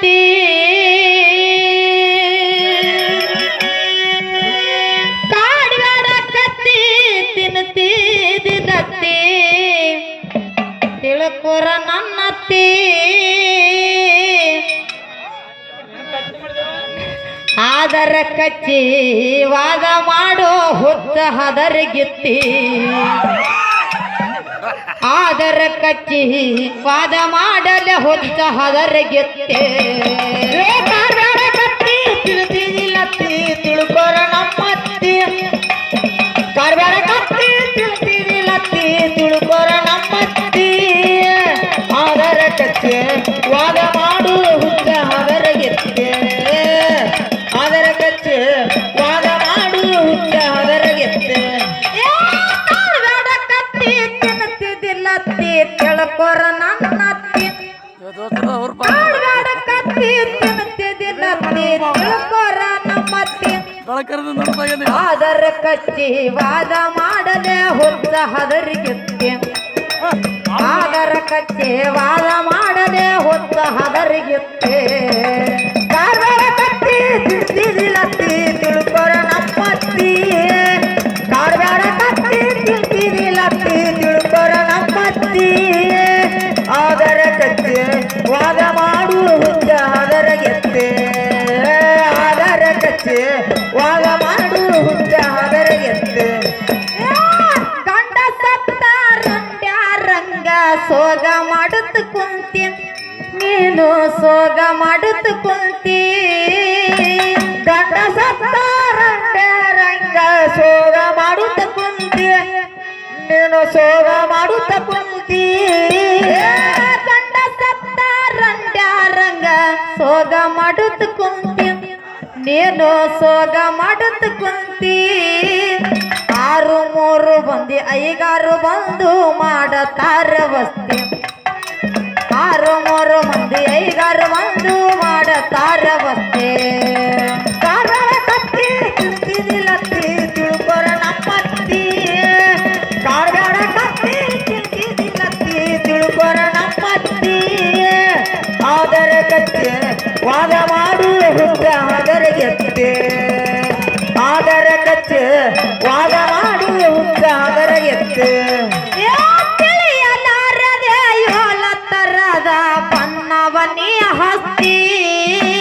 ನನ್ನತ್ತಿ ಕಾಡ್ಬೇಡ ಕತ್ತಿ ತಿನ್ನುತ್ತಿದ್ದಿ ತಿಳ್ಕೊರ ನನ್ನತ್ತಿ ಆದರ ಕಚ್ಚಿ ವಾದ ಮಾಡೋ ಹುಚ್ಚ ಹದರಿಗಿತ್ತಿ ಆದರ ಕಚ್ಚಿ ವಾದ ಮಾಡಲೆ ಹುಚ್ಚ ಹದರಿಗಿತ್ತೆ ಕಾಡ್ಬೇಡ ಕತ್ತಿ ತಿಳ್ತಿದಿಲ್ಲತ್ತಿ ತಿಳ್ಕೊರ ನಮ್ಮತ್ತಿ ಕಾಡ್ಬೇಡ ಕತ್ತಿ ತಿಳ್ತಿದಿಲ್ಲತ್ತಿ ತಿಳ್ಕೊರ ನಮ್ಮತ್ತಿ ಆದರ ಕಚ್ಚಿ ವಾದ ಮಾಡು ಹುಚ್ಚ ಹದರಿಗಿತ್ತೆ ಆದರ ಕಚ್ಚಿ ವಾದ ಮಾಡು ಹುಚ್ಚ ಹದರಿಗಿತ್ತೆ ಕಾಡ್ಬೇಡ ಕತ್ತಿ ತಿಳ್ತಿದಿಲ್ಲತ್ತಿ ತಿಳ್ಕೊರ ನನ್ನತ್ತಿ ಕಾಡ್ಬೇಡ ಕತ್ತಿ ತಿಳ್ತಿದಿಲ್ಲತ್ತಿ ತಿಳ್ಕೊರ ನಮ್ಮತ್ತಿ ಆದರ ಕಚ್ಚಿ ವಾದ ಮಾಡಲೆ ಹುಚ್ಚ ಹದರಿಗಿತ್ತೆ ಆದರ ಕಚ್ಚಿ ವಾದ ಮಾಡಲೆ ಹುಚ್ಚ ಹದರಿಗಿತ್ತೆ ಕಾಡ್ಬೇಡ ಕತ್ತಿ ತಿಳ್ತಿದಿಲ್ಲತ್ತಿ ತಿಳ್ಕೊರ ನಮ್ಮತ್ತಿ ಕಾಡ್ಬೇಡ ಕತ್ತಿ ತಿಳ್ತಿದಿಲ್ಲತ್ತಿ ತಿಳ್ಕೊರ ನಮ್ಮತ್ತಿ ಆದರ ಕಚ್ಚಿ ವಾದ ಮಾಡು ಹುಚ್ಚ ಹದರಿಗಿತ್ತೆ ಆದರ ಕಚ್ಚಿ ವಾದ ಮಾಡು ಹುಚ್ಚ ಹದರಿಗಿತ್ತೆ ಗಂಡ ಸತ್ತ ರಂಗ ಸೋಗ ಮಾಡುತ್ತ ಕುಂತಿ ನೀನು ಸೋಗ ಮಾಡುತ್ತ ಕುಂತಿ ಗಂಡ ಸತ್ತ ರಂಗ ಸೋಗ ಮಾಡುತ್ತ ಕುಂತಿ ನೀನು ಸೋಗ ಮಾಡುತ್ತ ಕುಂತಿ ಗಂಡ ಸತ್ತ ರಂಗ ಸೋಗ ಮಾಡುತ್ತ ಕುಂತಿ ನೀನು ಸೋಗ ಮಾಡುತ್ತ ಕುಂತಿ ಆರು ಮೂರು ಬಂದಿ ಐಗಾರು ಬಂದು ಮಾಡತಾರ ವಸ್ತಿ ಆರು ಮೂರು ಮಂದಿ ಐಗಾರು ಬಂದು ಮಾಡತಾರ ವಸ್ತಿ